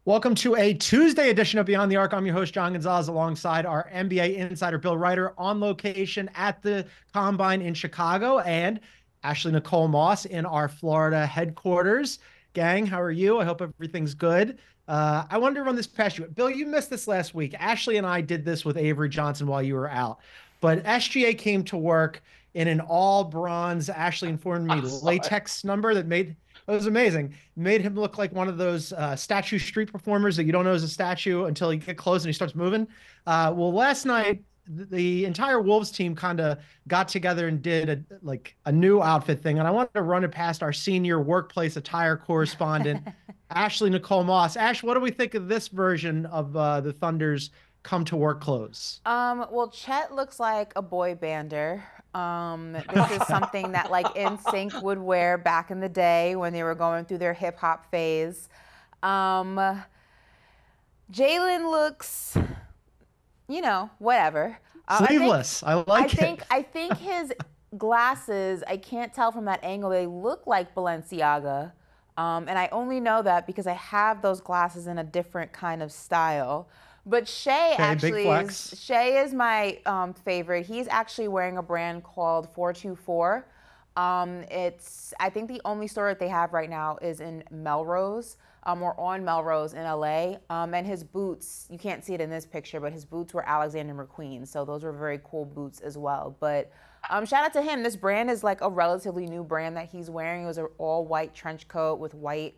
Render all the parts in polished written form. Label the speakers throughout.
Speaker 1: Welcome to a Tuesday edition of Beyond the Arc. I'm your host, John Gonzalez, alongside our NBA insider, Bill Ryder, on location at the Combine in Chicago, and Ashley Nicole Moss in our Florida headquarters. Gang, how are you? I hope everything's good. I wanted to run this past you. Bill, you missed this last week. Ashley and I did this with Avery Johnson while you were out. But SGA came to work in an all bronze, Ashley informed me,
Speaker 2: I saw it.
Speaker 1: latex number that made it was amazing. Made him look like one of those statue street performers that you don't know is a statue until you get close and he starts moving. Well, last night the entire Wolves team kind of got together and did a new outfit thing, and I wanted to run it past our senior workplace attire correspondent, Ashley Nicole Moss. Ash, what do we think of this version of the Thunder's come to work clothes?
Speaker 3: Well, Chet looks like a boy bander. This is something that like NSYNC would wear back in the day when they were going through their hip hop phase. Jalen looks, whatever.
Speaker 1: Sleeveless. I like it.
Speaker 3: I think his glasses, I can't tell from that angle, they look like Balenciaga. And I only know that because I have those glasses in a different kind of style. But Shea Shea is my favorite. He's actually wearing a brand called 424. I think the only store that they have right now is in Melrose, or on Melrose in LA. And his boots, you can't see it in this picture, but his boots were Alexander McQueen. So those were very cool boots as well. But shout out to him. This brand is like a relatively new brand that he's wearing. It was an all white trench coat with white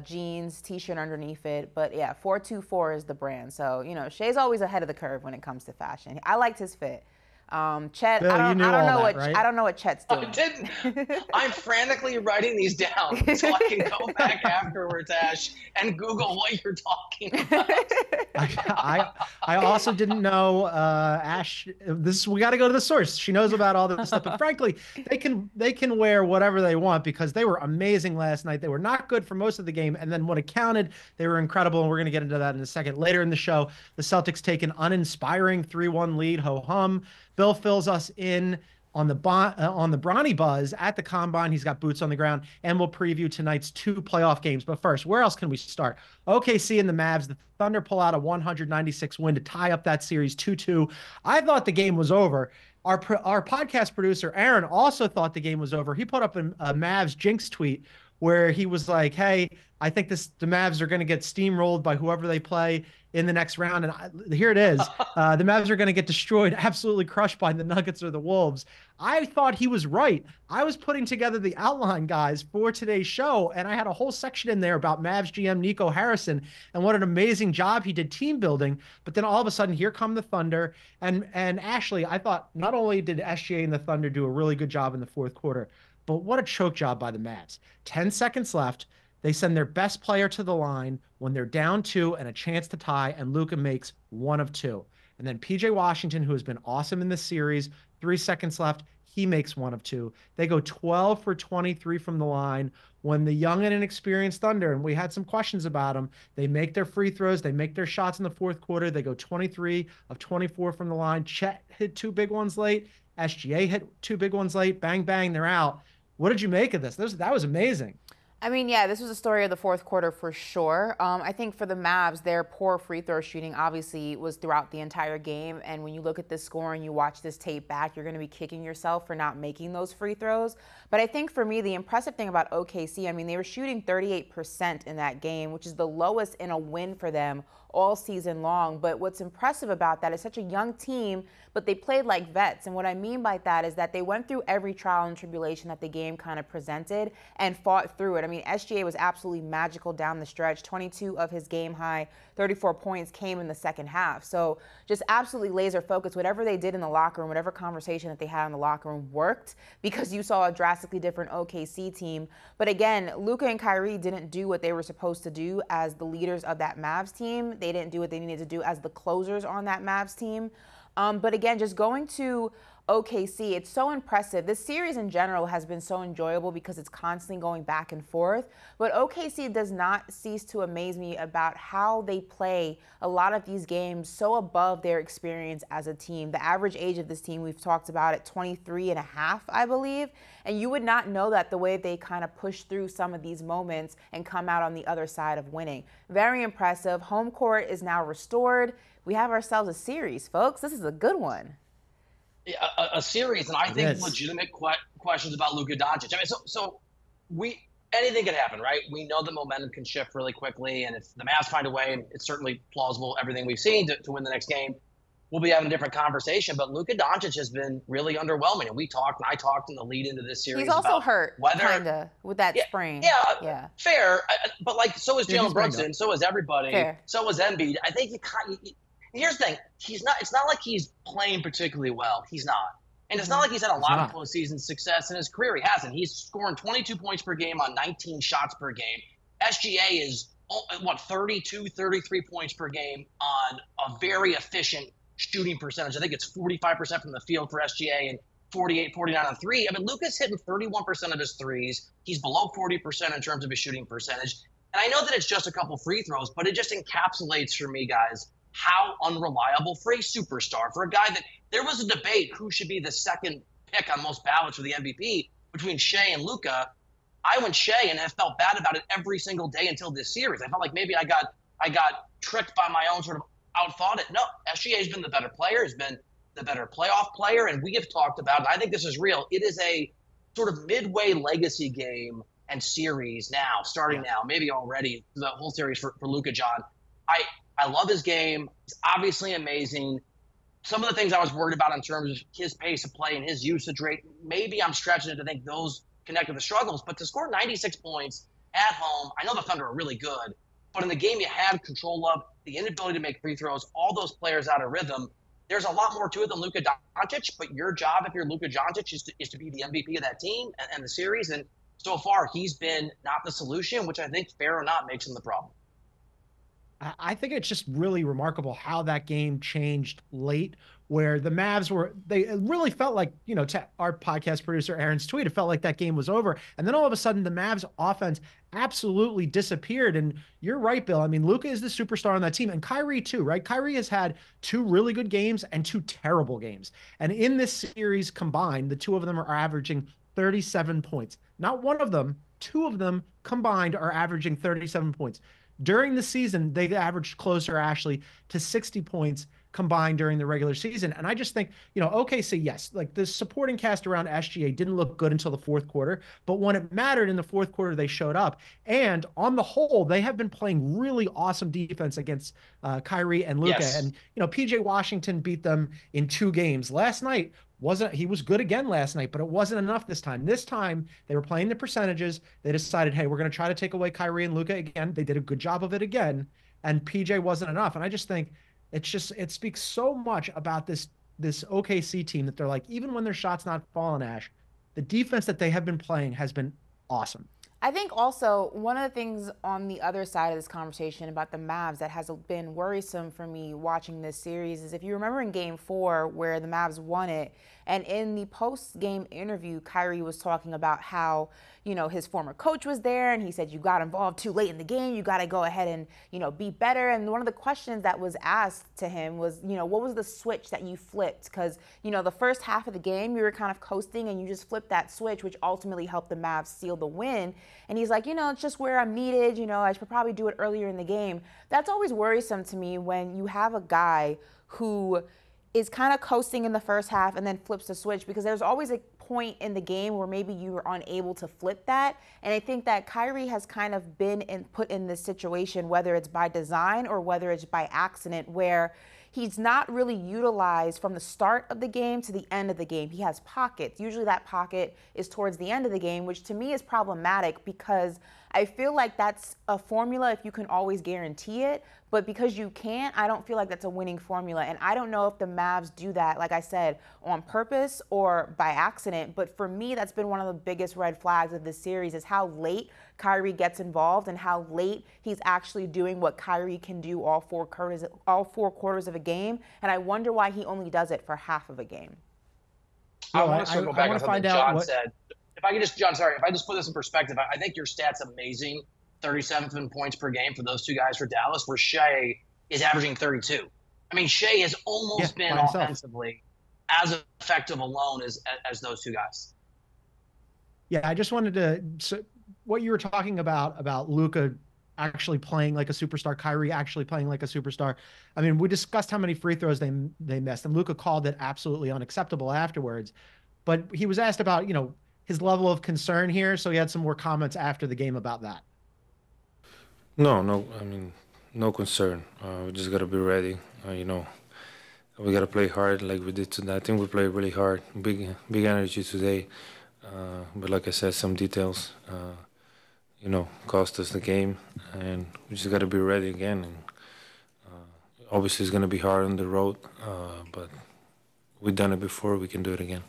Speaker 3: jeans, t-shirt underneath it. But yeah, 424 is the brand. So, Shea's always ahead of the curve when it comes to fashion. I liked his fit. Chet,
Speaker 1: Bill,
Speaker 3: I don't know what Chet's
Speaker 2: I
Speaker 3: doing.
Speaker 2: didn't. I'm frantically writing these down so I can go back afterwards, Ash, and Google what you're talking about.
Speaker 1: I also didn't know Ash. We got to go to the source. She knows about all this stuff. But frankly, they can wear whatever they want because they were amazing last night. They were not good for most of the game, and then when it counted, they were incredible. And we're going to get into that in a second. Later in the show, the Celtics take an uninspiring 3-1 lead. Ho hum. Bill fills us in on the Bronny buzz at the Combine. He's got boots on the ground, and we'll preview tonight's 2 playoff games. But first, where else can we start? OKC and the Mavs. The Thunder pull out a 196 win to tie up that series 2-2. I thought the game was over. Our podcast producer, Aaron, also thought the game was over. He put up a Mavs jinx tweet where he was like, hey, I think the Mavs are going to get steamrolled by whoever they play in the next round. And here it is. The Mavs are going to get destroyed, absolutely crushed by the Nuggets or the Wolves. I thought he was right. I was putting together the outline, guys, for today's show, and I had a whole section in there about Mavs GM Nico Harrison and what an amazing job he did team building. But then all of a sudden, here come the Thunder. And Ashley, I thought not only did SGA and the Thunder do a really good job in the fourth quarter, but what a choke job by the Mavs. 10 seconds left. They send their best player to the line when they're down 2 and a chance to tie, and Luka makes 1 of 2. And then PJ Washington, who has been awesome in this series, 3 seconds left, he makes 1 of 2. They go 12 for 23 from the line when the young and inexperienced Thunder, and we had some questions about them, they make their free throws, they make their shots in the fourth quarter, they go 23 of 24 from the line. Chet hit 2 big ones late. SGA hit 2 big ones late. Bang, bang, they're out. What did you make of this? That was amazing.
Speaker 3: I mean, yeah, this was a story of the fourth quarter for sure. I think for the Mavs, their poor free throw shooting obviously was throughout the entire game. And when you look at this score and you watch this tape back, you're going to be kicking yourself for not making those free throws. But I think for me, the impressive thing about OKC, I mean, they were shooting 38% in that game, which is the lowest in a win for them all season long. But what's impressive about that is such a young team, but they played like vets. And what I mean by that is that they went through every trial and tribulation that the game kind of presented and fought through it. I mean, SGA was absolutely magical down the stretch. 22 of his game high 34 points came in the second half. So just absolutely laser focused. Whatever they did in the locker room, whatever conversation that they had in the locker room worked because you saw a drastically different OKC team. But again, Luka and Kyrie didn't do what they were supposed to do as the leaders of that Mavs team. They didn't do what they needed to do as the closers on that Mavs team. But again, just going to OKC, it's so impressive. This series in general has been so enjoyable because it's constantly going back and forth. But OKC does not cease to amaze me about how they play a lot of these games so above their experience as a team. The average age of this team, we've talked about at 23 and a half, I believe. And you would not know that the way they kind of push through some of these moments and come out on the other side of winning. Very impressive. Home court is now restored. We have ourselves a series, folks. This is a good one.
Speaker 2: Yeah, a series, and I think legitimate questions about Luka Doncic. I mean, anything can happen, right? We know the momentum can shift really quickly, and if the Mavs find a way, and it's certainly plausible, everything we've seen to win the next game, we'll be having a different conversation. But Luka Doncic has been really underwhelming, and I talked in the lead into this series.
Speaker 3: He's also
Speaker 2: about
Speaker 3: hurt, kind of, with that sprain.
Speaker 2: Yeah, fair. But so is Jalen Brunson, so is everybody, so is Embiid. I think here's the thing. It's not like he's playing particularly well. He's not. And it's not like he's had a lot of postseason success in his career. He hasn't. He's scoring 22 points per game on 19 shots per game. SGA is, 32, 33 points per game on a very efficient shooting percentage. I think it's 45% from the field for SGA and 48, 49 on three. I mean, Luka's hitting 31% of his threes. He's below 40% in terms of his shooting percentage. And I know that it's just a couple free throws, but it just encapsulates for me, guys, how unreliable for a superstar, for a guy that there was a debate who should be the second pick on most ballots for the MVP between Shea and Luka. I went Shea and have felt bad about it every single day until this series. I felt like maybe I got tricked by my own sort of outthought it. No, SGA has been the better player, has been the better playoff player, and we have talked about, and I think this is real, it is a sort of midway legacy game and series now, starting now, maybe already, the whole series for Luka, John. I love his game. He's obviously amazing. Some of the things I was worried about in terms of his pace of play and his usage rate, maybe I'm stretching it to think those connect with the struggles. But to score 96 points at home, I know the Thunder are really good, but in the game you had control of, the inability to make free throws, all those players out of rhythm, there's a lot more to it than Luka Doncic. But your job, if you're Luka Doncic, is to be the MVP of that team and the series. And so far, he's been not the solution, which I think, fair or not, makes him the problem.
Speaker 1: I think it's just really remarkable how that game changed late, where the Mavs it really felt like, to our podcast producer, Aaron's tweet, it felt like that game was over. And then all of a sudden the Mavs offense absolutely disappeared. And you're right, Bill. I mean, Luka is the superstar on that team, and Kyrie too, right? Kyrie has had 2 really good games and 2 terrible games. And in this series combined, the 2 of them are averaging 37 points. Not one of them, 2 of them combined are averaging 37 points. During the season, they averaged closer, Ashley, to 60 points combined during the regular season. And I just think, OKC, yes, like the supporting cast around SGA didn't look good until the fourth quarter, but when it mattered in the fourth quarter, they showed up. And on the whole, they have been playing really awesome defense against Kyrie and Luka.
Speaker 2: Yes.
Speaker 1: And, PJ Washington beat them in 2 games. Last night, he was good again last night, but it wasn't enough this time. This time, they were playing the percentages. They decided, hey, we're going to try to take away Kyrie and Luka again. They did a good job of it again, and PJ wasn't enough. And I just think it speaks so much about this OKC team that they're like, even when their shot's not falling, Ash, the defense that they have been playing has been awesome.
Speaker 3: I think also one of the things on the other side of this conversation about the Mavs that has been worrisome for me watching this series is if you remember in Game 4 where the Mavs won it, and in the post-game interview, Kyrie was talking about how, his former coach was there and he said, you got involved too late in the game. You got to go ahead and, be better. And one of the questions that was asked to him was, what was the switch that you flipped? Because, the first half of the game, you were kind of coasting and you just flipped that switch, which ultimately helped the Mavs seal the win. And he's like, it's just where I'm needed. I should probably do it earlier in the game. That's always worrisome to me when you have a guy who is kind of coasting in the first half and then flips the switch, because there's always a point in the game where maybe you were unable to flip that. And I think that Kyrie has kind of been put in this situation, whether it's by design or whether it's by accident, where he's not really utilized from the start of the game to the end of the game. He has pockets. Usually that pocket is towards the end of the game, which to me is problematic because I feel like that's a formula if you can always guarantee it. But because you can't, I don't feel like that's a winning formula. And I don't know if the Mavs do that, like I said, on purpose or by accident. But for me, that's been one of the biggest red flags of this series is how late Kyrie gets involved and how late he's actually doing what Kyrie can do all four quarters of a game. And I wonder why he only does it for half of a game.
Speaker 2: I want to circle back on something John said. If I just put this in perspective, I think your stat's amazing. 37 points per game for those two guys for Dallas, where Shea is averaging 32. I mean, Shea has almost been offensively as effective alone as those two guys.
Speaker 1: Yeah, I just wanted to what you were talking about Luka actually playing like a superstar, Kyrie actually playing like a superstar. I mean, we discussed how many free throws they missed, and Luka called it absolutely unacceptable afterwards. But he was asked about, his level of concern here, so he had some more comments after the game about that.
Speaker 4: No, I mean, no concern. We just got to be ready. We got to play hard like we did today. I think we played really hard, big energy today. But like I said, some details, cost us the game, and we just got to be ready again. And obviously, it's going to be hard on the road, but we've done it before. We can do it again.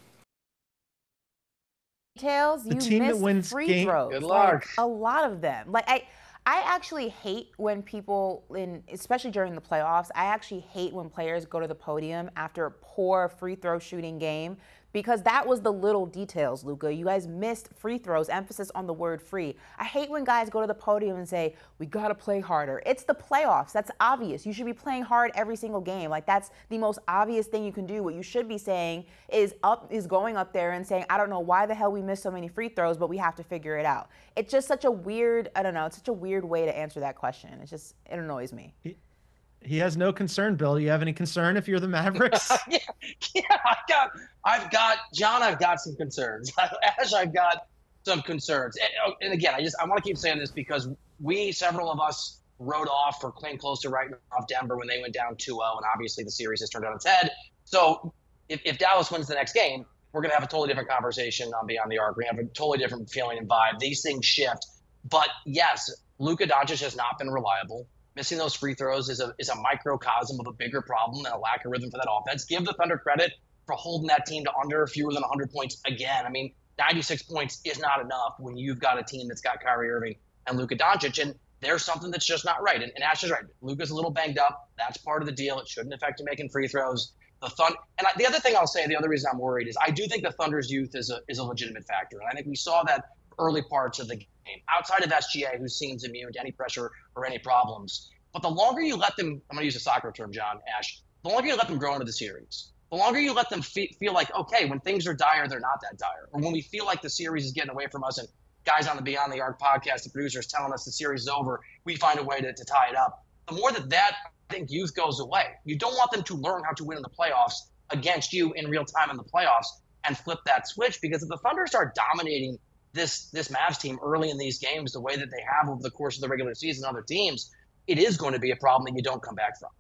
Speaker 3: Details, you missed free throws.
Speaker 2: Good luck.
Speaker 3: A lot of them. I actually hate when people, especially during the playoffs, I actually hate when players go to the podium after a poor free throw shooting game, because that was the little details, Luka. You guys missed free throws, emphasis on the word free. I hate when guys go to the podium and say, we got to play harder. It's the playoffs. That's obvious. You should be playing hard every single game. That's the most obvious thing you can do. What you should be saying is going up there and saying, I don't know why the hell we missed so many free throws, but we have to figure it out. It's just such a weird, it's such a weird way to answer that question. It annoys me.
Speaker 1: He has no concern, Bill. Do you have any concern if you're the Mavericks?
Speaker 2: I've got some concerns. Ash, I've got some concerns. And again, I want to keep saying this because several of us wrote off or came close to writing off Denver when they went down 2-0, and obviously the series has turned on its head. So if Dallas wins the next game, we're going to have a totally different conversation on Beyond the Arc. We're going to have a totally different feeling and vibe. These things shift. But yes, Luka Doncic has not been reliable. Missing those free throws is a microcosm of a bigger problem and a lack of rhythm for that offense. Give the Thunder credit for holding that team to under fewer than 100 points again. I mean, 96 points is not enough when you've got a team that's got Kyrie Irving and Luka Doncic, and there's something that's just not right. And Ash is right. Luka's a little banged up. That's part of the deal. It shouldn't affect him making free throws. The other thing I'll say, the other reason I'm worried is I do think the Thunder's youth is a legitimate factor, and I think we saw that early parts of the game. Outside of SGA, who seems immune to any pressure or any problems. But the longer you let them, I'm going to use a soccer term, John, Ash, the longer you let them grow into the series, the longer you let them feel like, okay, when things are dire, they're not that dire. Or when we feel like the series is getting away from us and guys on the Beyond the Arc podcast, the producers telling us the series is over, we find a way to tie it up. The more that I think youth goes away. You don't want them to learn how to win in the playoffs against you in real time in the playoffs and flip that switch, because if the Thunder start dominating this Mavs team early in these games the way that they have over the course of the regular season and other teams, it is going to be a problem that you don't come back from.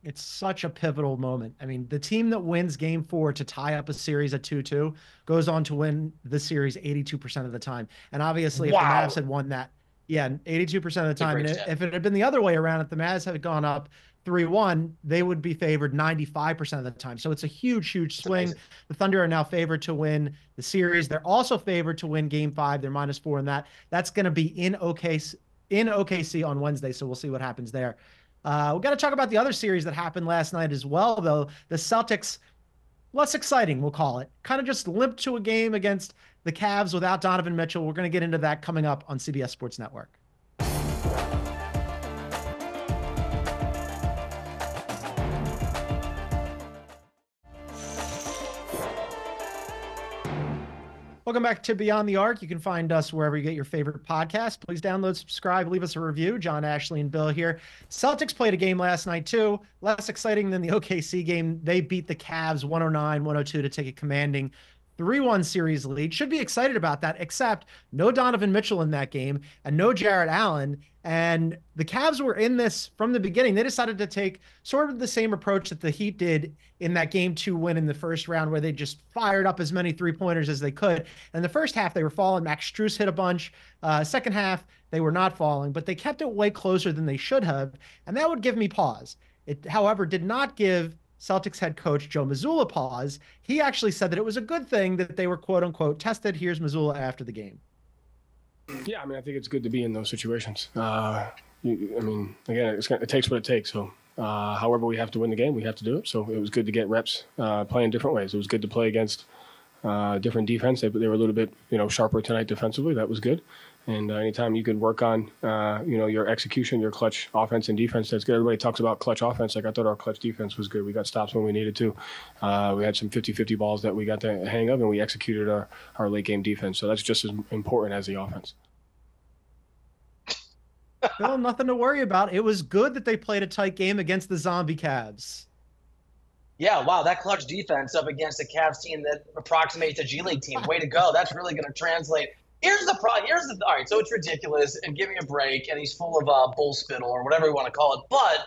Speaker 1: It's such a pivotal moment. I mean, the team that wins game 4 to tie up a series at 2-2 goes on to win the series 82% of the time. And obviously, if the Mavs had won that, 82% of the time. And if it had been the other way around, if the Mavs had gone up 3-1, they would be favored 95% of the time. So it's a huge, huge swing. The Thunder are now favored to win the series. They're also favored to win game 5. They're -4 in that. That's going to be in OKC on Wednesday, so we'll see what happens there. We got to talk about the other series that happened last night as well, though. The Celtics, less exciting, we'll call it. Kind of just limped to a game against the Cavs without Donovan Mitchell. We're going to get into that coming up on CBS Sports Network. Welcome back to Beyond the Arc. You can find us wherever you get your favorite podcast. Please download, subscribe, leave us a review. John, Ashley, and Bill here. Celtics played a game last night, too. Less exciting than the OKC game. They beat the Cavs 109-102 to take a commanding 3-1 series lead. Should be excited about that, except no Donovan Mitchell in that game and no Jarrett Allen. And the Cavs were in this from the beginning. They decided to take sort of the same approach that the Heat did in that Game 2 win in the first round, where they just fired up as many three-pointers as they could. And the first half, they were falling. Max Strus hit a bunch. Second half, they were not falling, but they kept it way closer than they should have. And that would give me pause. It, however, did not give Celtics head coach Joe Mazzulla pause. He actually said that it was a good thing that they were, quote unquote, tested. Here's Mazzulla after the game.
Speaker 5: Yeah, I mean, I think it's good to be in those situations. I mean, again, it takes what it takes. So, however we have to win the game, we have to do it. So it was good to get reps playing different ways. It was good to play against different defense. They were a little bit, sharper tonight defensively. That was good. And anytime you can work on, your execution, your clutch offense and defense, that's good. Everybody talks about clutch offense. Like, I thought our clutch defense was good. We got stops when we needed to. We had some 50-50 balls that we got the hang of, and we executed our late game defense. So that's just as important as the offense.
Speaker 1: Phil, nothing to worry about. It was good that they played a tight game against the Zombie Cavs.
Speaker 2: Yeah, wow, that clutch defense up against a Cavs team that approximates a G League team. Way to go. That's really going to translate. Here's the problem. All right, so it's ridiculous, and give me a break, and he's full of bull spittle or whatever you want to call it. But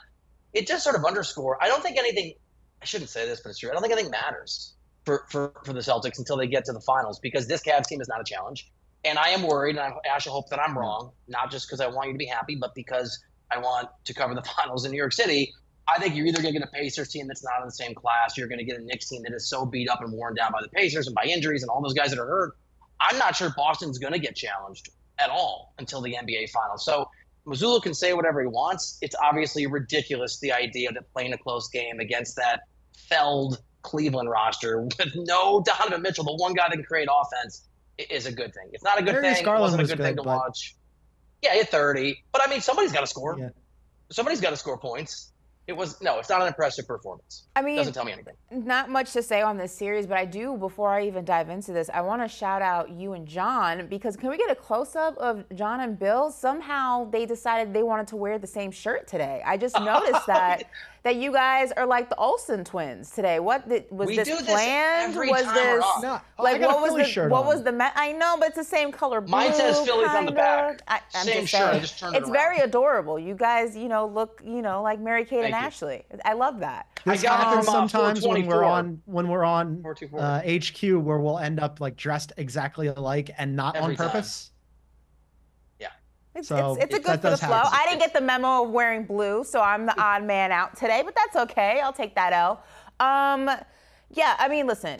Speaker 2: it just sort of underscore. I don't think anything. I shouldn't say this, but it's true. I don't think anything matters for the Celtics until they get to the finals, because this Cavs team is not a challenge. And I am worried, and I actually hope that I'm wrong, not just because I want you to be happy, but because I want to cover the finals in New York City. I think you're either going to get a Pacers team that's not in the same class. You're going to get a Knicks team that is so beat up and worn down by the Pacers and by injuries and all those guys that are hurt. I'm not sure Boston's going to get challenged at all until the NBA Finals. So Mazzulla can say whatever he wants. It's obviously ridiculous, the idea that playing a close game against that felled Cleveland roster with no Donovan Mitchell, the one guy that can create offense, is a good thing. It's not a good thing. It wasn't a good thing to watch. Yeah, hit 30. But, I mean, somebody's got to score. Yeah. Somebody's got to score points. It's not an impressive performance.
Speaker 3: I mean,
Speaker 2: it doesn't tell me anything.
Speaker 3: Not much to say on this series, but I do, before I even dive into this, I want to shout out you and John, because can we get a close-up of John and Bill? Somehow they decided they wanted to wear the same shirt today. I just noticed that you guys are like the Olsen twins today. Was this planned?
Speaker 2: Was this
Speaker 1: no,
Speaker 3: like what was the I know, but it's the same color blue.
Speaker 2: Mine says Phillies on the back.
Speaker 3: Same
Speaker 2: shirt. I just turned it
Speaker 3: it's
Speaker 2: around.
Speaker 3: very adorable. You guys, look, like Mary Kate and Ashley. I love that.
Speaker 1: This happens sometimes when we're on HQ, where we'll end up like dressed exactly alike and not
Speaker 2: every
Speaker 1: on purpose.
Speaker 2: Time. Yeah.
Speaker 3: It's a good for the flow. I didn't get the memo of wearing blue, so I'm the odd man out today, but that's okay. I'll take that L. Yeah, I mean, listen,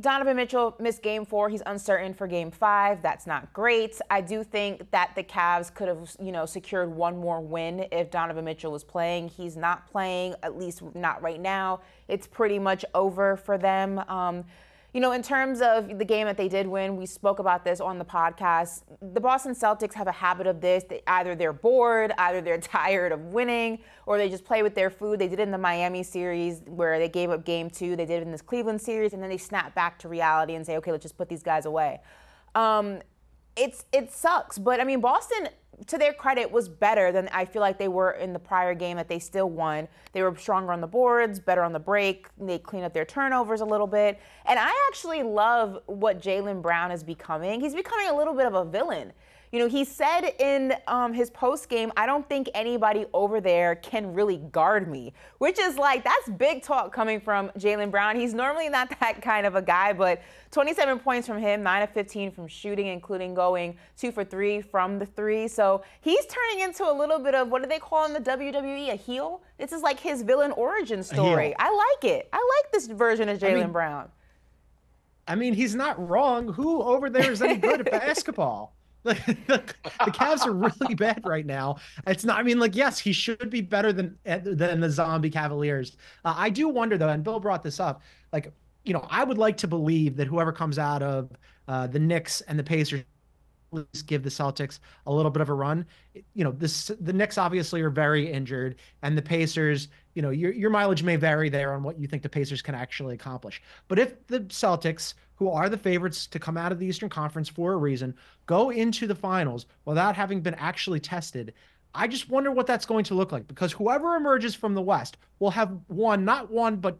Speaker 3: Donovan Mitchell missed Game 4. He's uncertain for Game 5. That's not great. I do think that the Cavs could have, secured one more win if Donovan Mitchell was playing. He's not playing, at least not right now. It's pretty much over for them. In terms of the game that they did win, we spoke about this on the podcast. The Boston Celtics have a habit of this. Either they're bored, either they're tired of winning, or they just play with their food. They did it in the Miami series where they gave up Game 2. They did it in this Cleveland series, and then they snap back to reality and say, okay, let's just put these guys away. It sucks. But, I mean, Boston, to their credit, was better than I feel like they were in the prior game that they still won. They were stronger on the boards, better on the break. They cleaned up their turnovers a little bit. And I actually love what Jaylen Brown is becoming. He's becoming a little bit of a villain. He said in his post game, I don't think anybody over there can really guard me, which is that's big talk coming from Jaylen Brown. He's normally not that kind of a guy, but 27 points from him, 9 of 15 from shooting, including going 2 for 3 from the 3. So he's turning into a little bit of, what do they call in the WWE, a heel? This is like his villain origin story. I like it. I like this version of Jaylen Brown.
Speaker 1: I mean, he's not wrong. Who over there is any good at basketball? The Cavs are really bad right now. It's not. I mean, yes, he should be better than the Zombie Cavaliers. I do wonder though, and Bill brought this up. I would like to believe that whoever comes out of the Knicks and the Pacers give the Celtics a little bit of a run. The Knicks obviously are very injured, and the Pacers, your mileage may vary there on what you think the Pacers can actually accomplish. But if the Celtics, who are the favorites to come out of the Eastern Conference for a reason, go into the finals without having been actually tested, I just wonder what that's going to look like, because whoever emerges from the West will have not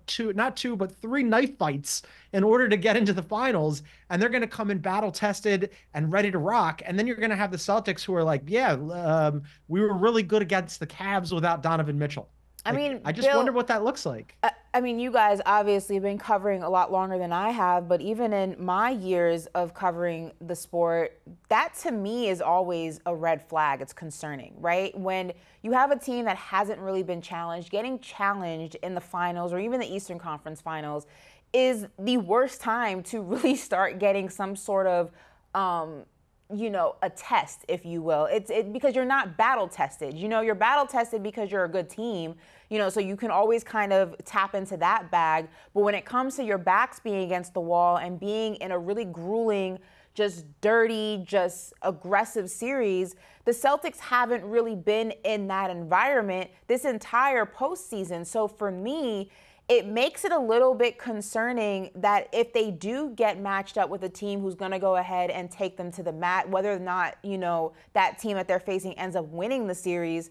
Speaker 1: two, but three knife fights in order to get into the finals. And they're going to come in battle tested and ready to rock. And then you're going to have the Celtics who are like, we were really good against the Cavs without Donovan Mitchell. I just wonder what that looks like.
Speaker 3: I mean, you guys obviously have been covering a lot longer than I have, but even in my years of covering the sport, that to me is always a red flag. It's concerning, right? When you have a team that hasn't really been challenged, getting challenged in the finals or even the Eastern Conference Finals is the worst time to really start getting some sort of a test, if you will. It's because you're not battle tested. You're battle tested because you're a good team, so you can always kind of tap into that bag. But when it comes to your backs being against the wall and being in a really grueling, just dirty, just aggressive series, the Celtics haven't really been in that environment this entire postseason. So for me, it makes it a little bit concerning that if they do get matched up with a team who's going to go ahead and take them to the mat, whether or not, that team that they're facing ends up winning the series,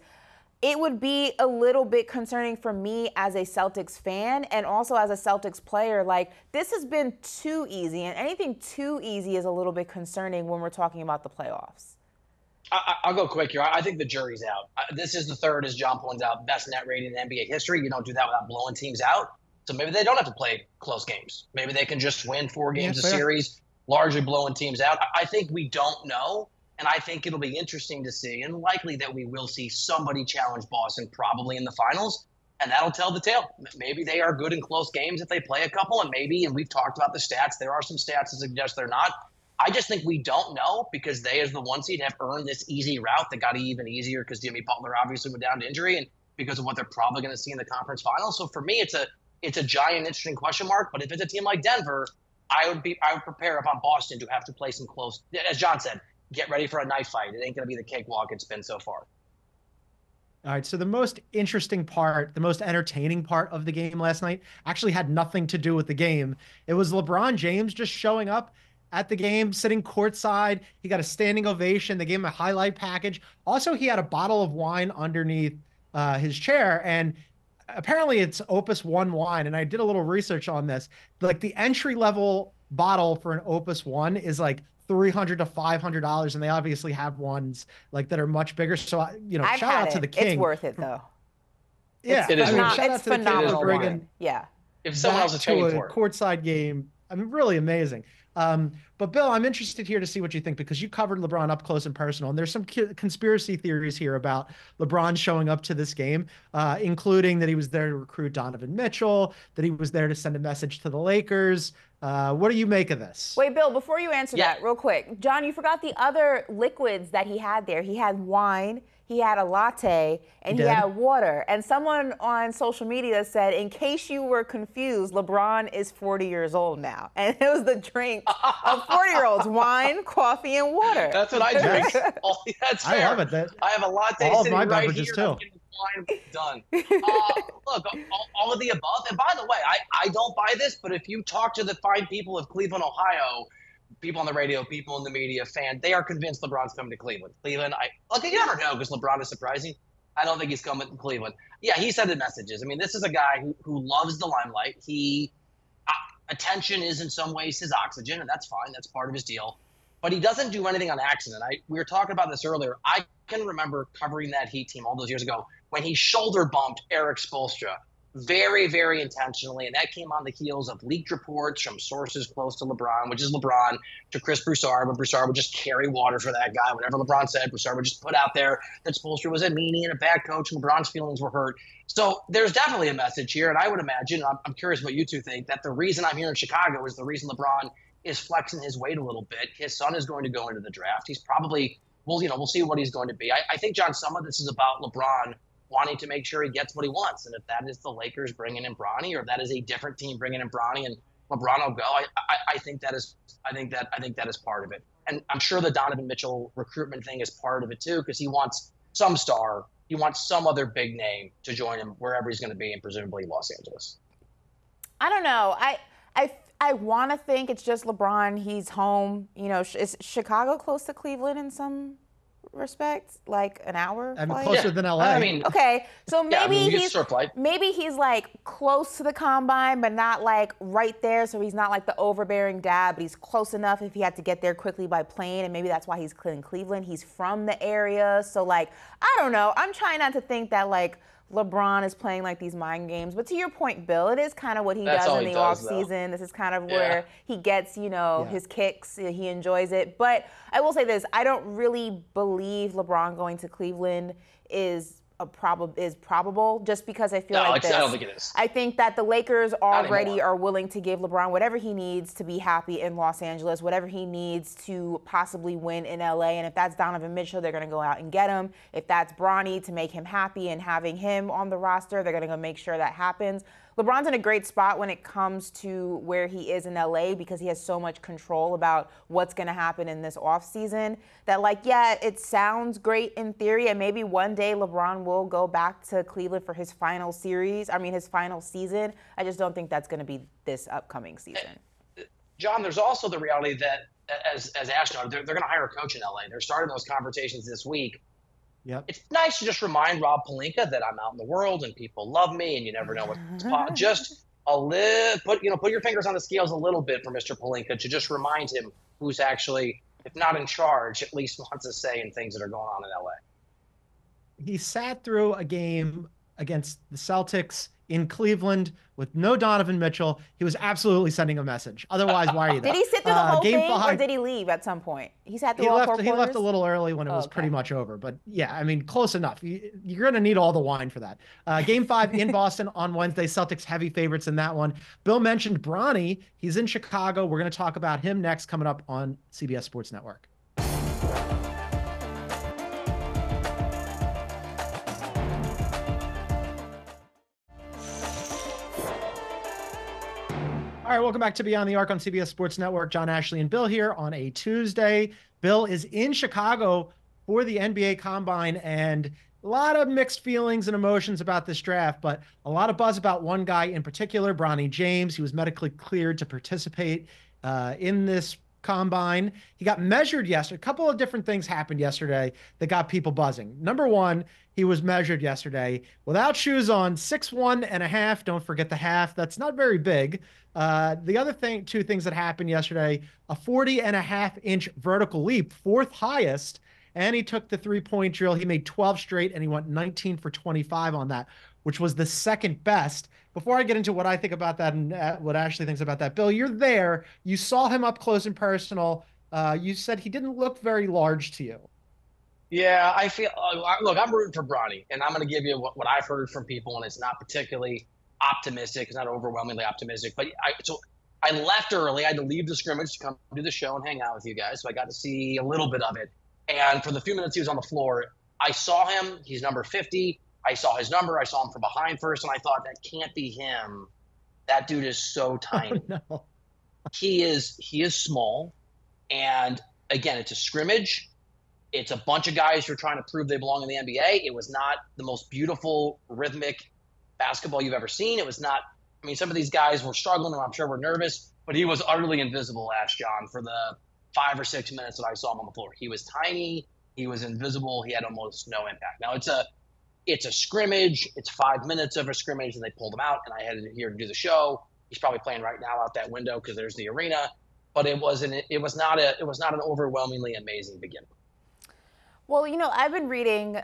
Speaker 3: it would be a little bit concerning for me as a Celtics fan and also as a Celtics player. Like, this has been too easy, and anything too easy is a little bit concerning when we're talking about the playoffs.
Speaker 2: I'll go quick here. I think the jury's out. This is the third, as John points out, best net rating in NBA history. You don't do that without blowing teams out. So maybe they don't have to play close games. Maybe they can just win 4 games a series, largely blowing teams out. I think we don't know, and I think it'll be interesting to see, and likely that we will see somebody challenge Boston probably in the finals, and that'll tell the tale. Maybe they are good in close games if they play a couple, and we've talked about the stats, there are some stats that suggest they're not. I just think we don't know because they, as the 1 seed, have earned this easy route that got even easier because Jimmy Butler obviously went down to injury and because of what they're probably going to see in the conference finals. So for me, it's a giant, interesting question mark. But if it's a team like Denver, I would prepare if I'm Boston to have to play some close. As John said, get ready for a knife fight. It ain't going to be the cakewalk it's been so far.
Speaker 1: All right, so the most interesting part, the most entertaining part of the game last night actually had nothing to do with the game. It was LeBron James just showing up at the game, sitting courtside. He got a standing ovation. They gave him a highlight package. Also, he had a bottle of wine underneath his chair, and apparently it's Opus One wine. And I did a little research on this. Like, the entry level bottle for an Opus One is like $300 to $500, and they obviously have ones like that are much bigger. So shout out to the king.
Speaker 3: It's worth it though.
Speaker 1: Yeah,
Speaker 2: it is.
Speaker 1: Shout out to
Speaker 3: phenomenal.
Speaker 1: The king for bringing
Speaker 2: if someone else is paying for it,
Speaker 1: courtside game. I mean, really amazing. But Bill, I'm interested here to see what you think, because you covered LeBron up close and personal, and there's some conspiracy theories here about LeBron showing up to this game, including that he was there to recruit Donovan Mitchell, that he was there to send a message to the Lakers. What do you make of this?
Speaker 3: Wait, Bill, before you answer that, real quick, John, you forgot the other liquids that he had there. He had wine, he had a latte, and he had water. And someone on social media said, in case you were confused, LeBron is 40 years old now. And it was the drink of 40-year-olds, wine, coffee, and water.
Speaker 2: That's what I drink. That's fair.
Speaker 1: I love it.
Speaker 2: I have a latte
Speaker 1: all
Speaker 2: sitting
Speaker 1: of my
Speaker 2: right
Speaker 1: beverages
Speaker 2: here.
Speaker 1: too.
Speaker 2: Done. Look, all of the above. And by the way, I don't buy this, but if you talk to the fine people of Cleveland, Ohio, people on the radio, people in the media, they are convinced LeBron's coming to Cleveland. You never know because LeBron is surprising. I don't think he's coming to Cleveland. Yeah, he sent the messages. I mean, this is a guy who loves the limelight. Attention is in some ways his oxygen, and that's fine. That's part of his deal. But he doesn't do anything on accident. We were talking about this earlier. I can remember covering that Heat team all those years ago when he shoulder bumped Eric Spoelstra very, very intentionally. And that came on the heels of leaked reports from sources close to LeBron, which is LeBron, to Chris Broussard. But Broussard would just carry water for that guy. Whatever LeBron said, Broussard would just put out there that Spoelstra was a meanie and a bad coach, and LeBron's feelings were hurt. So there's definitely a message here. And I would imagine, I'm curious what you two think, that the reason I'm here in Chicago is the reason LeBron is flexing his weight a little bit. His son is going to go into the draft. He's probably, we'll see what he's going to be. I think, John, some of this is about LeBron wanting to make sure he gets what he wants. And if that is the Lakers bringing in Bronny, or if that is a different team bringing in Bronny and LeBron will go, I think that is part of it. And I'm sure the Donovan Mitchell recruitment thing is part of it too, because he wants some star, he wants some other big name to join him wherever he's going to be, and presumably Los Angeles.
Speaker 3: I don't know. I want to think it's just LeBron. He's home. Is Chicago close to Cleveland in some respect? Like an hour
Speaker 1: I mean,
Speaker 3: flight?
Speaker 1: closer than LA.
Speaker 2: I mean,
Speaker 3: okay, so maybe
Speaker 2: maybe
Speaker 3: he's like close to the combine, but not like right there. So he's not like the overbearing dad, but he's close enough if he had to get there quickly by plane. And maybe that's why he's in Cleveland. He's from the area. So like, I don't know. I'm trying not to think that like LeBron is playing like these mind games. But to your point, Bill, it is kind of what he does in the off season. This is kind of where he gets, his kicks. He enjoys it. But I will say this, I don't really believe LeBron going to Cleveland is probable, just because I feel like this.
Speaker 2: I don't think it is.
Speaker 3: I think that the Lakers already are willing to give LeBron whatever he needs to be happy in Los Angeles, whatever he needs to possibly win in LA. And if that's Donovan Mitchell, they're going to go out and get him. If that's Bronny to make him happy and having him on the roster, they're going to go make sure that happens. LeBron's in a great spot when it comes to where he is in LA because he has so much control about what's going to happen in this offseason that, it sounds great in theory, and maybe one day LeBron will go back to Cleveland for his final season. I just don't think that's going to be this upcoming season.
Speaker 2: John, there's also the reality that, as Ash noted, they're going to hire a coach in LA. They're starting those conversations this week.
Speaker 1: Yep.
Speaker 2: It's nice to just remind Rob Pelinka that I'm out in the world and people love me and you never know what's just a little put your fingers on the scales a little bit for Mr. Pelinka to just remind him who's actually, if not in charge, at least wants a say in things that are going on in LA.
Speaker 1: He sat through a game against the Celtics in Cleveland with no Donovan Mitchell. He was absolutely sending a message. Otherwise, why are you there?
Speaker 3: Did he sit through the whole thing, or did he leave at some point? He sat through all 4 quarters?
Speaker 1: He left a little early when it was pretty much over. But yeah, I mean, close enough. You're going to need all the wine for that. Game 5 in Boston on Wednesday. Celtics heavy favorites in that one. Bill mentioned Bronny. He's in Chicago. We're going to talk about him next, coming up on CBS Sports Network. All right, welcome back to Beyond the Arc on CBS Sports Network. John, Ashley, and Bill here on a Tuesday. Bill is in Chicago for the NBA Combine, and a lot of mixed feelings and emotions about this draft, but a lot of buzz about one guy in particular, Bronny James. He was medically cleared to participate in this Combine. He got measured yesterday. A couple of different things happened yesterday that got people buzzing. Number one, he was measured yesterday without shoes on, 6'1.5". Don't forget the half. That's not very big. The other two things that happened yesterday, a 40.5-inch vertical leap, 4th highest, and he took the 3-point drill. He made 12 straight, and he went 19 for 25 on that, which was the second best. Before I get into what I think about that and what Ashley thinks about that, Bill, you're there. You saw him up close and personal. You said he didn't look very large to you.
Speaker 2: Yeah, I feel look, I'm rooting for Bronny, and I'm going to give you what I've heard from people, and it's not particularly optimistic. It's not overwhelmingly optimistic. But I left early. I had to leave the scrimmage to come do the show and hang out with you guys, so I got to see a little bit of it. And for the few minutes he was on the floor, I saw him. He's number 50. I saw his number. I saw him from behind first, and I thought, that can't be him. That dude is so tiny.
Speaker 1: Oh, no.
Speaker 2: He is small. And, again, it's a scrimmage. It's a bunch of guys who are trying to prove they belong in the NBA. It was not the most beautiful, rhythmic basketball you've ever seen. It was not – I mean, some of these guys were struggling, and I'm sure were nervous, but he was utterly invisible, Ash John, for the 5 or 6 minutes that I saw him on the floor. He was tiny. He was invisible. He had almost no impact. Now, it's a scrimmage. It's 5 minutes of a scrimmage, and they pulled him out, and I headed here to do the show. He's probably playing right now out that window because there's the arena. But it was not an overwhelmingly amazing beginning.
Speaker 3: Well, I've been reading,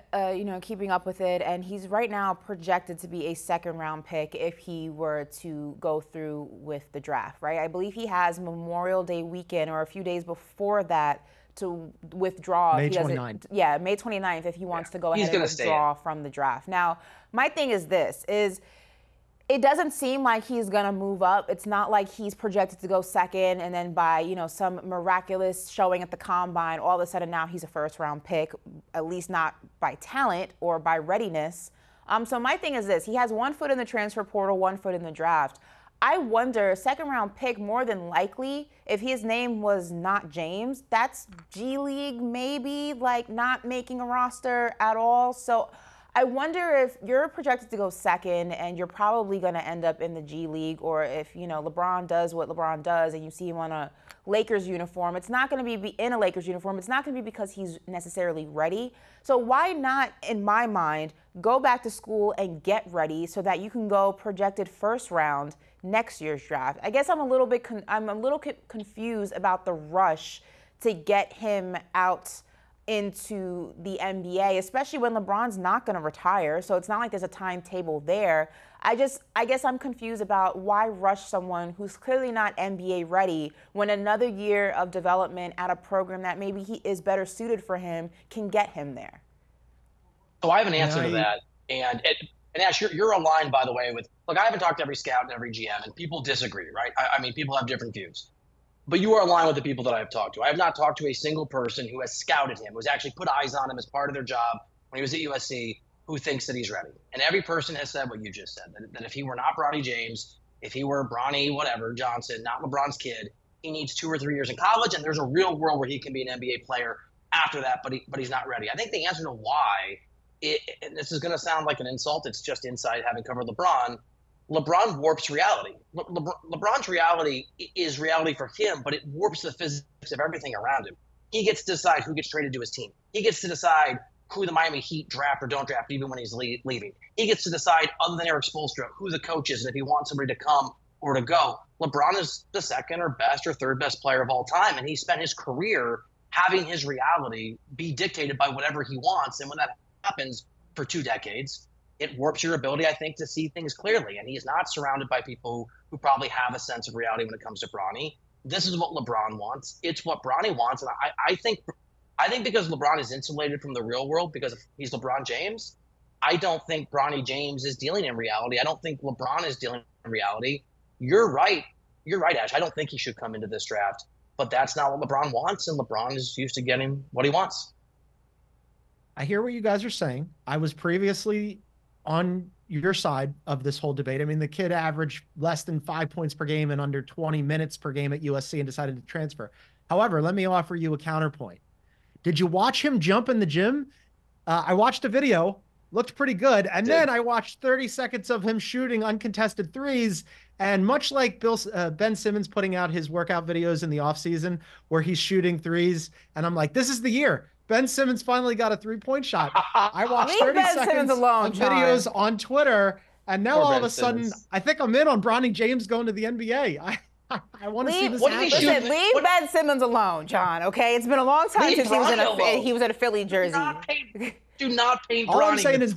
Speaker 3: keeping up with it, and he's right now projected to be a second-round pick if he were to go through with the draft, right? I believe he has Memorial Day weekend or a few days before that to withdraw.
Speaker 1: May 29th.
Speaker 3: Yeah, May 29th if he wants to go ahead and withdraw from the draft. Now, my thing is this, it doesn't seem like he's going to move up. It's not like he's projected to go second and then by, some miraculous showing at the Combine, all of a sudden now he's a first-round pick, at least not by talent or by readiness. So my thing is this. He has 1 foot in the transfer portal, 1 foot in the draft. I wonder, second-round pick, more than likely, if his name was not James, that's G League maybe, not making a roster at all. So I wonder if you're projected to go second and you're probably going to end up in the G League, or if, LeBron does what LeBron does and you see him on a Lakers uniform, it's not going to be in a Lakers uniform. It's not going to be because he's necessarily ready. So why not, in my mind, go back to school and get ready so that you can go projected first round next year's draft? I guess I'm a little confused about the rush to get him out into the NBA, especially when LeBron's not going to retire. So it's not like there's a timetable there. I guess I'm confused about why rush someone who's clearly not NBA ready when another year of development at a program that maybe he is better suited for him can get him there.
Speaker 2: So I have an answer to that. And Ash, you're aligned, by the way, with, look, I haven't talked to every scout and every GM, and people disagree, right? I mean, people have different views. But you are aligned with the people that I have talked to. I have not talked to a single person who has scouted him, who's actually put eyes on him as part of their job when he was at USC, who thinks that he's ready. And every person has said what you just said, that if he were not Bronny James, if he were Bronny whatever, Johnson, not LeBron's kid, he needs 2 or 3 years in college, and there's a real world where he can be an NBA player after that, but he's not ready. I think the answer to why, and this is going to sound like an insult, it's just inside having covered LeBron warps reality. LeBron's reality is reality for him, but it warps the physics of everything around him. He gets to decide who gets traded to his team. He gets to decide who the Miami Heat draft or don't draft, even when he's leaving. He gets to decide, other than Eric Spoelstra, who the coach is and if he wants somebody to come or to go. LeBron is the second or best or third best player of all time, and he spent his career having his reality be dictated by whatever he wants. And when that happens for 2 decades, it warps your ability, I think, to see things clearly. And he's not surrounded by people who probably have a sense of reality when it comes to Bronny. This is what LeBron wants. It's what Bronny wants. And I think because LeBron is insulated from the real world because he's LeBron James, I don't think Bronny James is dealing in reality. I don't think LeBron is dealing in reality. You're right. You're right, Ash. I don't think he should come into this draft. But that's not what LeBron wants, and LeBron is used to getting what he wants.
Speaker 1: I hear what you guys are saying. I was previously on your side of this whole debate. I mean, the kid averaged less than 5 points per game and under 20 minutes per game at USC and decided to transfer. However, let me offer you a counterpoint. Did you watch him jump in the gym? I watched a video, looked pretty good. And then I watched 30 seconds of him shooting uncontested threes. And much like Ben Simmons putting out his workout videos in the offseason where he's shooting threes, and I'm like, this is the year. Ben Simmons finally got a 3-point shot. I watched 30 seconds of videos on Twitter, and now all of a sudden, I think I'm in on Bronny James going to the NBA. I want to see this happen.
Speaker 3: Listen, leave Ben Simmons alone, John, okay? It's been a long time since he was in a Philly jersey.
Speaker 2: Do not paint Bronny.
Speaker 1: All I'm saying is,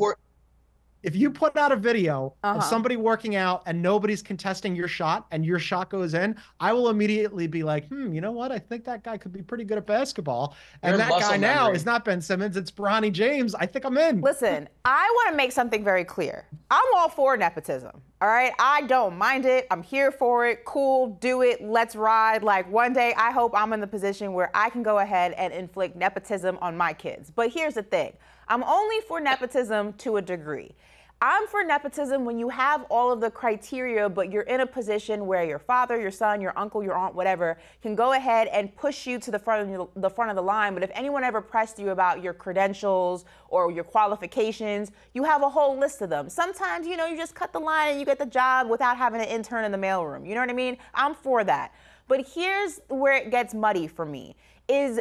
Speaker 1: if you put out a video of somebody working out and nobody's contesting your shot and your shot goes in, I will immediately be like, you know what? I think that guy could be pretty good at basketball. And that guy now is not Ben Simmons. It's Bronny James. I think I'm in.
Speaker 3: Listen, I want to make something very clear. I'm all for nepotism. All right. I don't mind it. I'm here for it. Cool. Do it. Let's ride. Like, one day I hope I'm in the position where I can go ahead and inflict nepotism on my kids. But here's the thing. I'm only for nepotism to a degree. I'm for nepotism when you have all of the criteria, but you're in a position where your father, your son, your uncle, your aunt, whatever, can go ahead and push you to the front of the line. But if anyone ever pressed you about your credentials or your qualifications, you have a whole list of them. Sometimes, you just cut the line and you get the job without having an intern in the mailroom. You know what I mean? I'm for that. But here's where it gets muddy for me, is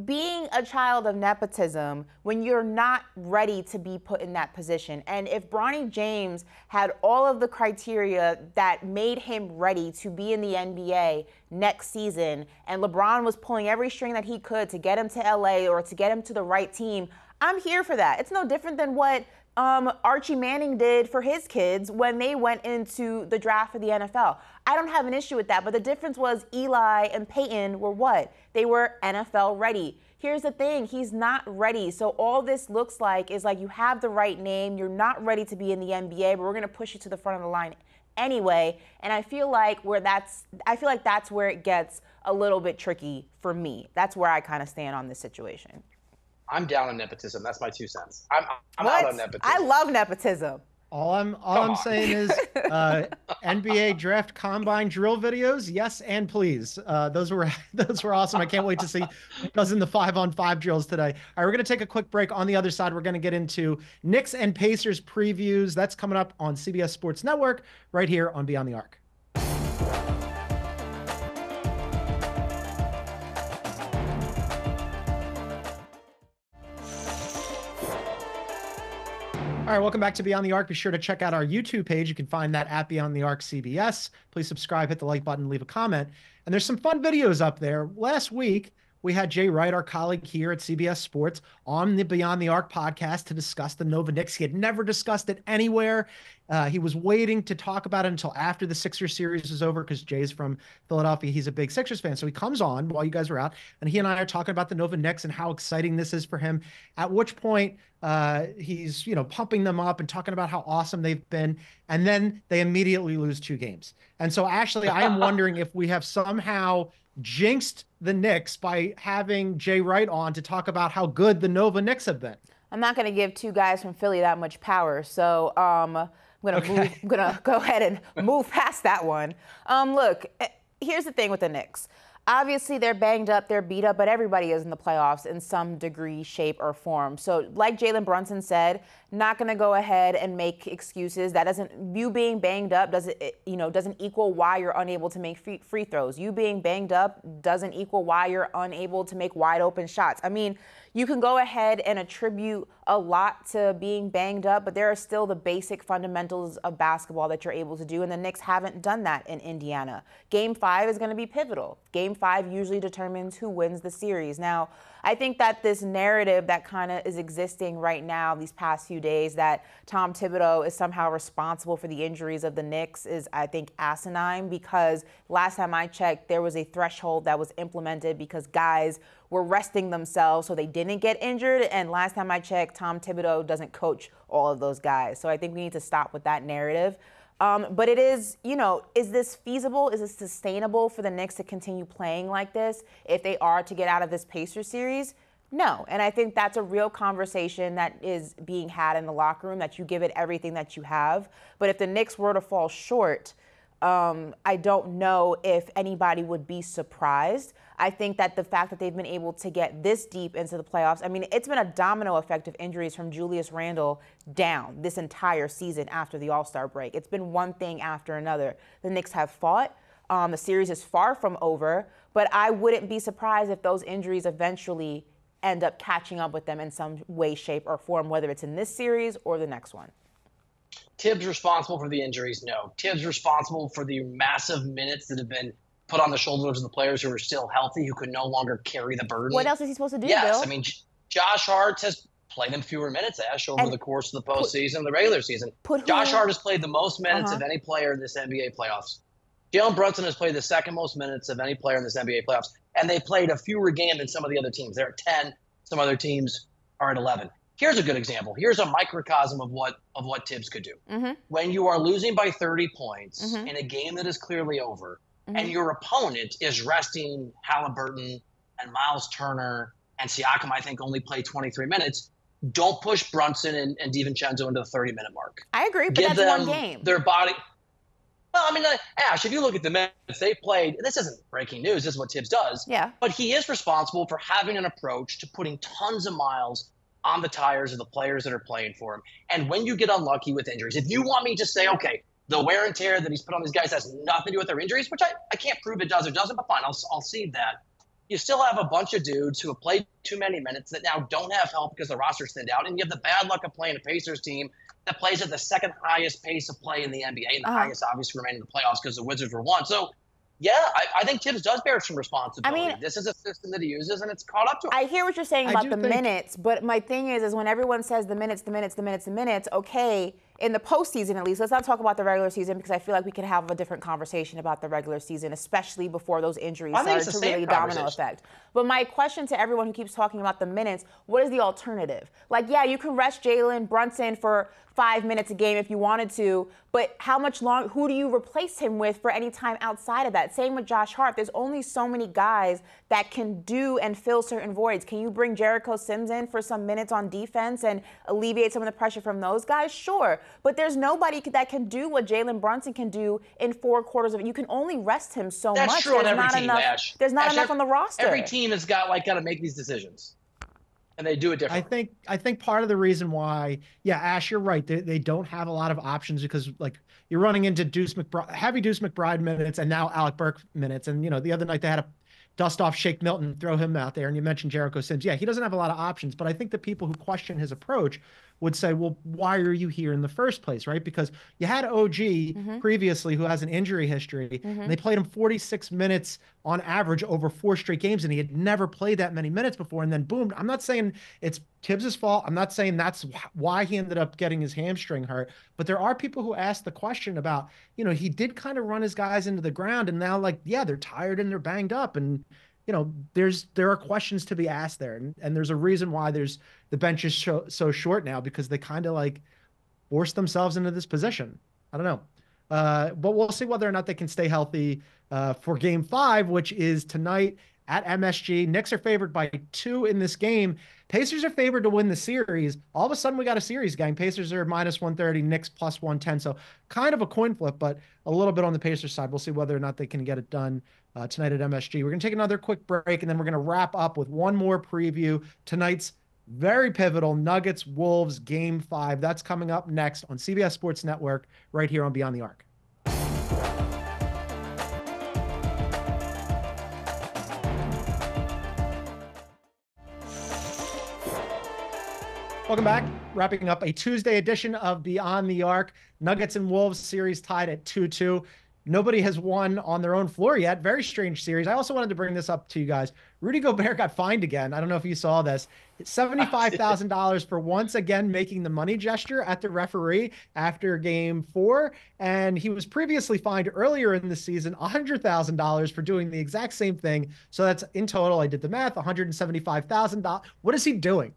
Speaker 3: being a child of nepotism when you're not ready to be put in that position. And if Bronny James had all of the criteria that made him ready to be in the NBA next season, and LeBron was pulling every string that he could to get him to LA or to get him to the right team, I'm here for that. It's no different than what Archie Manning did for his kids when they went into the draft for the NFL. I don't have an issue with that, but the difference was Eli and Peyton were what? They were NFL ready. Here's the thing, he's not ready. So all this looks like is like you have the right name, you're not ready to be in the NBA, but we're gonna push you to the front of the line anyway. And I feel like that's where it gets a little bit tricky for me. That's where I kind of stand on this situation.
Speaker 2: I'm down on nepotism. That's my 2 cents. I'm out on nepotism.
Speaker 3: I love nepotism.
Speaker 1: All I'm saying is NBA draft combine drill videos, yes and please. Those were awesome. I can't wait to see what does in the 5-on-5 drills today. All right, we're gonna take a quick break. On the other side, we're gonna get into Knicks and Pacers previews. That's coming up on CBS Sports Network right here on Beyond the Arc. All right, welcome back to Beyond the Arc. Be sure to check out our YouTube page. You can find that at Beyond the Arc CBS. Please subscribe, hit the like button, leave a comment. And there's some fun videos up there. Last week, we had Jay Wright, our colleague here at CBS Sports, on the Beyond the Arc podcast to discuss the Nova Knicks. He had never discussed it anywhere. He was waiting to talk about it until after the Sixers series was over because Jay's from Philadelphia. He's a big Sixers fan. So he comes on while you guys were out, and he and I are talking about the Nova Knicks and how exciting this is for him, at which point he's, pumping them up and talking about how awesome they've been. And then they immediately lose 2 games. And so, Ashley, I am wondering if we have somehow jinxed the Knicks by having Jay Wright on to talk about how good the Nova Knicks have been.
Speaker 3: I'm not going to give 2 guys from Philly that much power. So I'm going to go ahead and move past that one. Look, here's the thing with the Knicks. Obviously, they're banged up, they're beat up, but everybody is in the playoffs in some degree, shape, or form. So like Jalen Brunson said, not going to go ahead and make excuses. That doesn't, you being banged up doesn't equal why you're unable to make free throws. You being banged up doesn't equal why you're unable to make wide open shots. I mean, you can go ahead and attribute a lot to being banged up, but there are still the basic fundamentals of basketball that you're able to do, and the Knicks haven't done that in Indiana. Game 5 is going to be pivotal. Game 5 usually determines who wins the series. Now, I think that this narrative that kind of is existing right now these past few days that Tom Thibodeau is somehow responsible for the injuries of the Knicks is, I think, asinine, because last time I checked, there was a threshold that was implemented because guys were resting themselves so they didn't get injured. And last time I checked, Tom Thibodeau doesn't coach all of those guys. So I think we need to stop with that narrative. But it is, is this feasible? Is it sustainable for the Knicks to continue playing like this if they are to get out of this Pacers series? No. And I think that's a real conversation that is being had in the locker room, that you give it everything that you have. But if the Knicks were to fall short, I don't know if anybody would be surprised. I think that the fact that they've been able to get this deep into the playoffs, I mean, it's been a domino effect of injuries from Julius Randle down this entire season after the All-Star break. It's been one thing after another. The Knicks have fought. The series is far from over, but I wouldn't be surprised if those injuries eventually end up catching up with them in some way, shape, or form, whether it's in this series or the next one.
Speaker 2: Tibbs responsible for the injuries? No. Tibbs responsible for the massive minutes that have been put on the shoulders of the players who are still healthy, who could no longer carry the burden.
Speaker 3: What else is he supposed to do,
Speaker 2: Yes,
Speaker 3: Bill?
Speaker 2: I mean, Josh Hart has played in fewer minutes, Ash, over the course of the postseason and the regular season. Josh Hart has played the most minutes of any player in this NBA playoffs. Jalen Brunson has played the second most minutes of any player in this NBA playoffs, and they played a fewer game than some of the other teams. They're at 10. Some other teams are at 11. Here's a good example. Here's a microcosm of what Tibbs could do. When you are losing by 30 points in a game that is clearly over, and your opponent is resting Halliburton and Miles Turner and Siakam, I think, only played 23 minutes, don't push Brunson and DiVincenzo into the 30-minute mark.
Speaker 3: I agree, but
Speaker 2: Give
Speaker 3: that's
Speaker 2: them
Speaker 3: one game.
Speaker 2: Their body. Well, I mean, Ash, if you look at the minutes they played, this isn't breaking news. This is what Tibbs does.
Speaker 3: Yeah.
Speaker 2: But he is responsible for having an approach to putting tons of miles on the tires of the players that are playing for him. And when you get unlucky with injuries, if you want me to say, okay, the wear and tear that he's put on these guys has nothing to do with their injuries, which I can't prove it does or doesn't, but fine, I'll cede that. You still have a bunch of dudes who have played too many minutes that now don't have help because the roster's thinned out, and you have the bad luck of playing a Pacers team that plays at the second highest pace of play in the NBA, and the highest, obviously, remaining in the playoffs because the Wizards were one. So, yeah, I think Tibbs does bear some responsibility. I mean, this is a system that he uses, and it's caught up to him.
Speaker 3: I hear what you're saying about the minutes, but my thing is when everyone says the minutes, okay, in the postseason at least, let's not talk about the regular season because I feel like we can have a different conversation about the regular season, especially before those injuries start to really domino effect. But my question to everyone who keeps talking about the minutes, what is the alternative? Like, yeah, you can rest Jalen Brunson for 5 minutes a game if you wanted to, but how much long? Who do you replace him with for any time outside of that? Same with Josh Hart. There's only so many guys that can do and fill certain voids. Can you bring Jericho Sims in for some minutes on defense and alleviate some of the pressure from those guys? Sure, but there's nobody that can do what Jalen Brunson can do in 4 quarters of it. You can only rest him so much.
Speaker 2: That's true on every team, Ash.
Speaker 3: There's not enough on the roster.
Speaker 2: Every team has got to make these decisions. And they do it differently.
Speaker 1: I think part of the reason why, Ash, you're right. They don't have a lot of options because you're running into heavy Deuce McBride minutes and now Alec Burks minutes. And the other night they had to dust off Shake Milton, throw him out there. And you mentioned Jericho Sims. Yeah, he doesn't have a lot of options, but I think the people who question his approach would say, well, why are you here in the first place, right? Because you had OG previously who has an injury history, and they played him 46 minutes on average over 4 straight games, and he had never played that many minutes before, and then boom. I'm not saying it's Tibbs' fault. I'm not saying that's why he ended up getting his hamstring hurt, but there are people who ask the question about, he did kind of run his guys into the ground, and now they're tired and they're banged up, and there are questions to be asked there. And there's a reason why the bench is so short now, because they kind of force themselves into this position. I don't know. But we'll see whether or not they can stay healthy for game 5, which is tonight at MSG. Knicks are favored by 2 in this game. Pacers are favored to win the series. All of a sudden we got a series, gang. Pacers are -130, Knicks +110. So kind of a coin flip, but a little bit on the Pacers side. We'll see whether or not they can get it done tonight at MSG. We're going to take another quick break, and then we're going to wrap up with one more preview. Tonight's very pivotal Nuggets-Wolves Game 5. That's coming up next on CBS Sports Network right here on Beyond the Arc. Welcome back. Wrapping up a Tuesday edition of Beyond the Arc. Nuggets and Wolves series tied at 2-2. Nobody has won on their own floor yet. Very strange series. I also wanted to bring this up to you guys. Rudy Gobert got fined again. I don't know if you saw this. It's $75,000 for once again making the money gesture at the referee after game 4. And he was previously fined earlier in the season $100,000 for doing the exact same thing. So that's in total, I did the math, $175,000. What is he doing?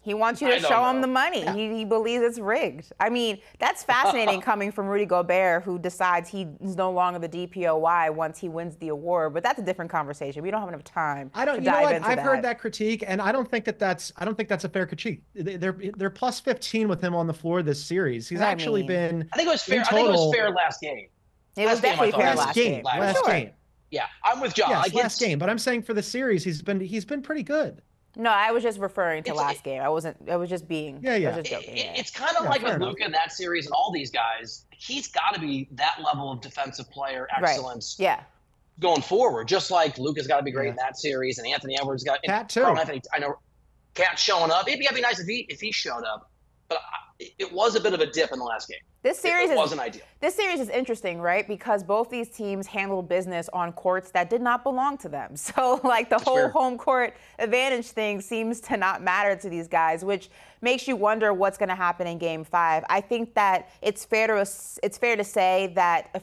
Speaker 3: He wants you to show him the money. Yeah. He believes it's rigged. I mean, that's fascinating coming from Rudy Gobert, who decides he's no longer the DPOY once he wins the award. But that's a different conversation. We don't have enough time to dive into that.
Speaker 1: I've heard that critique, and I don't think that's a fair critique. They're plus 15 with him on the floor this series. He's actually been.
Speaker 2: I think it was fair. I think it was fair last game.
Speaker 3: It was definitely fair last game.
Speaker 1: Last game.
Speaker 2: Yeah, I'm with John.
Speaker 1: Yes, last game. But I'm saying for the series, he's been pretty good.
Speaker 3: No, I was just referring to last game. I was just being.
Speaker 1: Yeah.
Speaker 3: I was just joking.
Speaker 2: It's kind of like with Luka in that series and all these guys. He's got to be that level of defensive player excellence.
Speaker 3: Right. Yeah.
Speaker 2: Going forward, just like Luka's got to be great in that series, and Anthony Edwards got.
Speaker 1: Cat too.
Speaker 2: I know, Cat showing up. It'd be nice if he showed up, but it was a bit of a dip in the last game.
Speaker 3: This series
Speaker 2: wasn't ideal.
Speaker 3: This series is interesting, right? Because both these teams handled business on courts that did not belong to them. So, the whole home court advantage thing seems to not matter to these guys, which makes you wonder what's going to happen in Game 5. I think that it's fair to assume that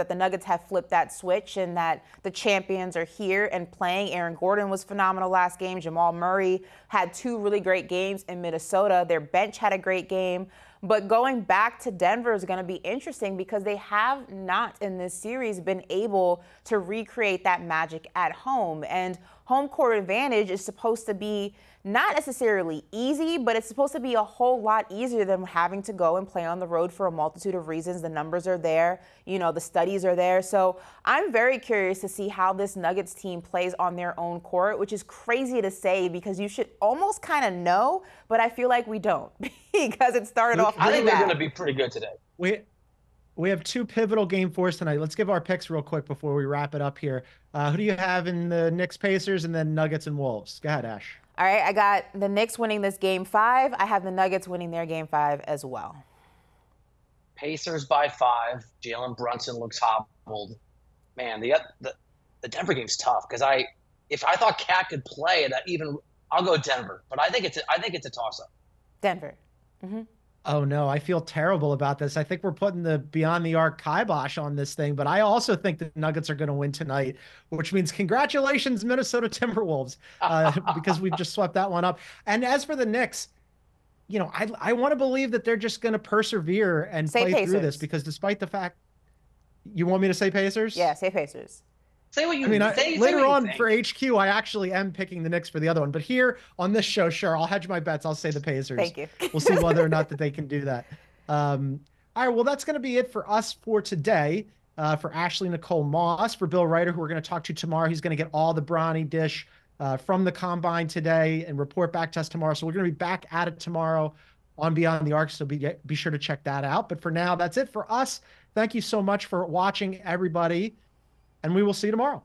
Speaker 3: the Nuggets have flipped that switch and that the champions are here and playing. Aaron Gordon was phenomenal last game. Jamal Murray had 2 really great games in Minnesota. Their bench had a great game. But going back to Denver is going to be interesting because they have not in this series been able to recreate that magic at home. And home court advantage is supposed to be not necessarily easy, but it's supposed to be a whole lot easier than having to go and play on the road for a multitude of reasons. The numbers are there, the studies are there. So I'm very curious to see how this Nuggets team plays on their own court, which is crazy to say because you should almost kind of know, but I feel like we don't because it started off really
Speaker 2: I think
Speaker 3: bad.
Speaker 2: they're going to be pretty good today.
Speaker 1: We have 2 pivotal game 4s tonight. Let's give our picks real quick before we wrap it up here. Who do you have in the Knicks Pacers and then Nuggets and Wolves? Go ahead, Ash.
Speaker 3: All right, I got the Knicks winning this Game 5. I have the Nuggets winning their Game 5 as well.
Speaker 2: Pacers by 5. Jalen Brunson looks hobbled. Man, the Denver game's tough because if I thought Cat could play, I'll go Denver. But I think it's a toss-up.
Speaker 3: Denver. Mm-hmm.
Speaker 1: Oh, no, I feel terrible about this. I think we're putting the Beyond the Arc kibosh on this thing, but I also think the Nuggets are going to win tonight, which means congratulations, Minnesota Timberwolves, because we've just swept that one up. And as for the Knicks, I want to believe that they're just going to persevere and play through this, because despite the fact, you want me to say Pacers?
Speaker 3: Yeah, say Pacers.
Speaker 2: Say what you
Speaker 1: later on for HQ, I actually am picking the Knicks for the other one. But here on this show, sure, I'll hedge my bets. I'll say the Pacers.
Speaker 3: Thank you.
Speaker 1: We'll see whether or not that they can do that. All right, well, that's going to be it for us for today. For Ashley Nicole Moss, for Bill Ryder, who we're going to talk to tomorrow. He's going to get all the Bronny dish from the Combine today and report back to us tomorrow. So we're going to be back at it tomorrow on Beyond the Arc, so be sure to check that out. But for now, that's it for us. Thank you so much for watching, everybody, and we will see you tomorrow.